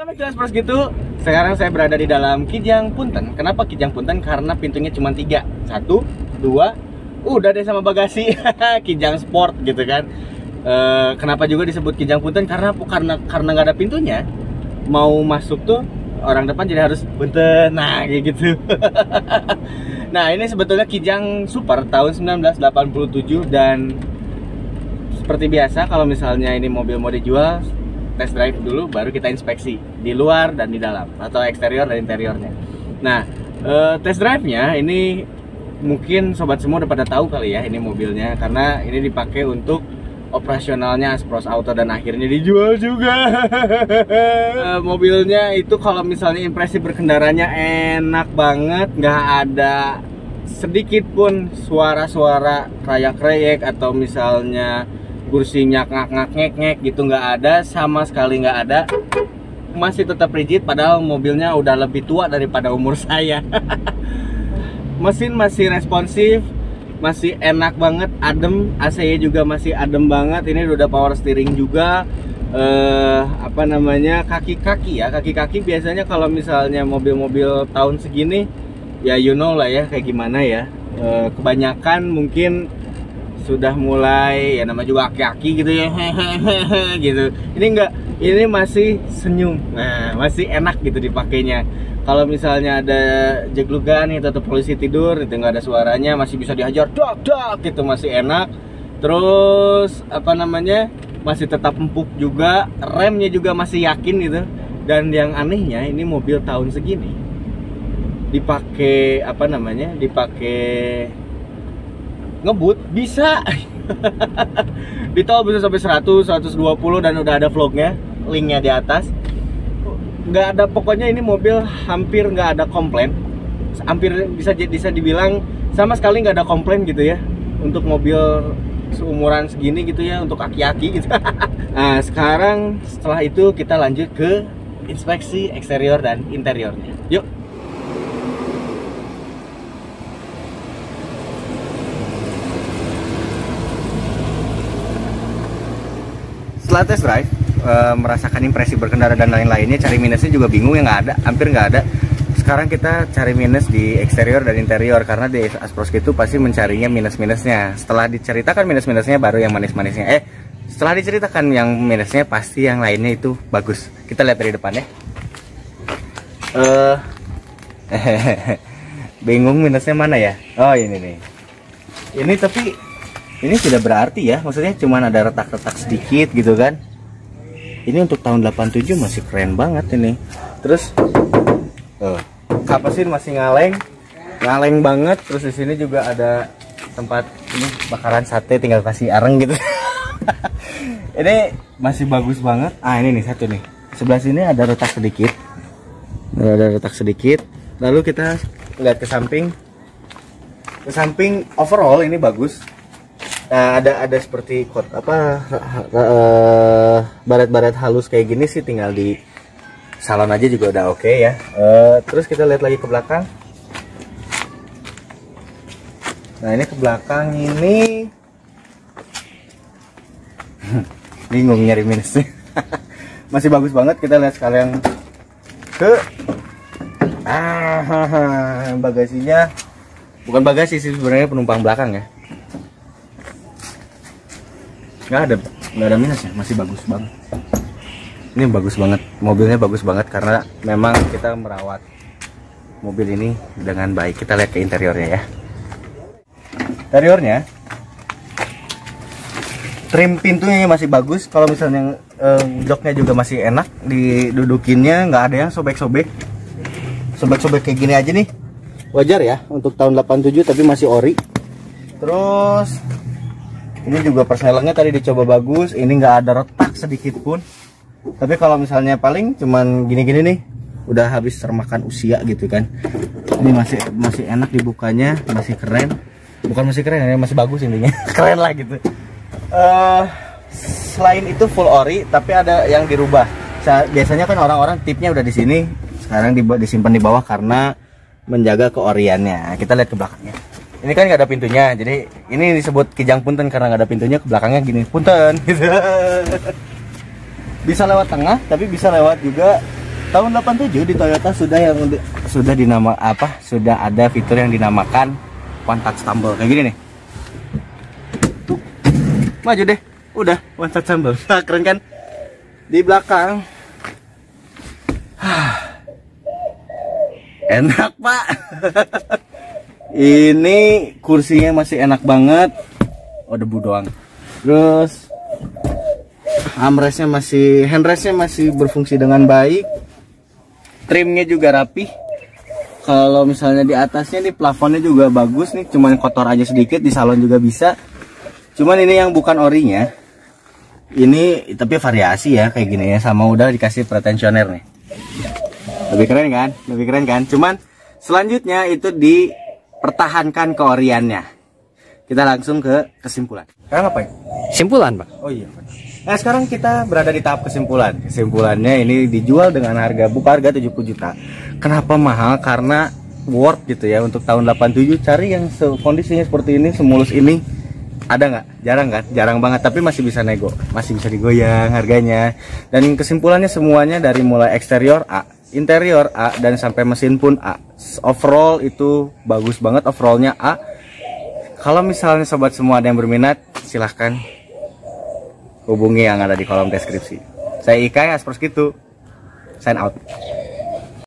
Sampai jelas bros gitu. Sekarang saya berada di dalam Kijang Punten. Kenapa Kijang Punten? Karena pintunya cuma 3. 1, 2, udah deh sama bagasi. Kijang Sport gitu kan. Kenapa juga disebut Kijang Punten? Karena nggak ada pintunya. Mau masuk tuh orang depan jadi harus punten. Nah kayak gitu. Nah ini sebetulnya Kijang Super tahun 1987. Dan seperti biasa kalau misalnya ini mobil mau dijual, test drive dulu baru kita inspeksi di luar dan di dalam, atau eksterior dan interiornya. Nah test drive-nya ini mungkin sobat semua udah pada tahu kali ya ini mobilnya, karena ini dipakai untuk operasionalnya Aspros Auto dan akhirnya dijual juga. Mobilnya itu kalau misalnya impresi berkendaranya enak banget, nggak ada sedikit pun suara-suara krayak-krayek atau misalnya kursinya ngak-ngak-ngek gitu, nggak ada sama sekali, nggak ada. Masih tetap rigid padahal mobilnya udah lebih tua daripada umur saya. Mesin masih responsif, masih enak banget, adem. AC-nya juga masih adem banget. Ini udah power steering juga. Apa namanya, kaki-kaki ya, kaki-kaki biasanya kalau misalnya mobil-mobil tahun segini ya you know lah ya kayak gimana ya. Kebanyakan mungkin sudah mulai ya, nama juga aki-aki gitu ya. Gitu. Ini enggak, ini masih senyum. Nah, masih enak gitu dipakainya. Kalau misalnya ada jeglugan itu atau polisi tidur itu nggak ada suaranya, masih bisa dihajar dak dak gitu, masih enak. Terus apa namanya, masih tetap empuk juga, remnya juga masih yakin gitu. Dan yang anehnya ini mobil tahun segini dipakai apa namanya, dipakai ngebut bisa. Di tol bisa sampai 100, 120 dan udah ada vlognya, linknya di atas. Nggak ada, pokoknya ini mobil hampir nggak ada komplain, hampir bisa dibilang sama sekali nggak ada komplain gitu ya untuk mobil seumuran segini gitu ya, untuk aki-aki gitu. Nah sekarang setelah itu kita lanjut ke inspeksi eksterior dan interiornya, yuk. Setelah test drive, merasakan impresi berkendara dan lain-lainnya, cari minusnya juga bingung ya, nggak ada, hampir nggak ada. Sekarang kita cari minus di eksterior dan interior, karena di Aspros itu pasti mencarinya minus-minusnya. Setelah diceritakan minus-minusnya baru yang manis-manisnya. Setelah diceritakan yang minusnya pasti yang lainnya itu bagus. Kita lihat dari depan ya. Bingung minusnya mana ya? Oh ini nih. Ini tapi ini tidak berarti ya, maksudnya cuman ada retak-retak sedikit gitu kan. Ini untuk tahun 87 masih keren banget ini. Terus kap mesin masih ngaleng banget. Terus di sini juga ada tempat ini bakaran sate, tinggal kasih areng gitu. Ini masih bagus banget. Ah ini nih satu nih, sebelah sini ada retak sedikit, Lalu kita lihat ke samping. Ke samping overall ini bagus. Nah, ada seperti baret-baret halus kayak gini sih, tinggal di salon aja juga udah oke ya. Terus kita lihat lagi ke belakang. Nah ini ke belakang ini bingung nyari minusnya. Masih bagus banget. Kita lihat sekalian ke bagasinya. Bukan bagasi sih sebenarnya, penumpang belakang ya. Nggak ada minusnya, masih bagus banget. Ini bagus banget, mobilnya bagus banget karena memang kita merawat mobil ini dengan baik. Kita lihat ke interiornya ya. Interiornya, trim pintunya masih bagus. Kalau misalnya joknya juga masih enak didudukinnya, nggak ada yang sobek-sobek kayak gini aja nih. Wajar ya untuk tahun 87 tapi masih ori. Terus ini juga persnelengnya tadi dicoba bagus, ini nggak ada retak sedikit pun. Tapi kalau misalnya paling cuman gini-gini nih, udah habis termakan usia gitu kan. Ini masih enak dibukanya, masih keren. Bukan masih keren, ya masih bagus intinya. Keren lah gitu. Selain itu full ori, tapi ada yang dirubah. Biasanya kan orang-orang tipnya udah di sini, sekarang disimpan di bawah karena menjaga keoriannya. Kita lihat ke belakangnya. Ini kan nggak ada pintunya, jadi ini disebut Kijang Punten karena nggak ada pintunya. Ke belakangnya gini, punten gitu. Bisa lewat tengah, tapi bisa lewat juga Tahun 87 di Toyota sudah sudah ada fitur yang dinamakan one touch tumble kayak gini nih. Tuh. Maju deh. Udah one touch tumble. Nah, keren kan? Di belakang. Enak, Pak. Ini kursinya masih enak banget. Oh, debu doang. Terus handrestnya masih berfungsi dengan baik. Trimnya juga rapi. Kalau misalnya di atasnya nih plafonnya juga bagus nih, cuman kotor aja sedikit, di salon juga bisa. Cuman ini yang bukan orinya. Ini tapi variasi ya kayak gini ya, sama udah dikasih pretensioner nih. Lebih keren kan? Cuman selanjutnya itu dipertahankan keoriannya. Kita langsung ke kesimpulan. Sekarang apa ya? Simpulan, Pak. Oh iya. Nah, sekarang kita berada di tahap kesimpulan. Kesimpulannya ini dijual dengan buka harga 70 juta. Kenapa mahal? Karena worth gitu ya untuk tahun 87 cari yang kondisinya seperti ini, semulus ini. Ada nggak? Jarang kan? Jarang banget, tapi masih bisa nego. Masih bisa digoyang harganya. Dan kesimpulannya semuanya dari mulai eksterior A, interior A, dan sampai mesin pun A. Overall itu bagus banget, overallnya A. Kalau misalnya sobat semua ada yang berminat, silahkan hubungi yang ada di kolom deskripsi. Saya Ikai, Asproskitu, sign out.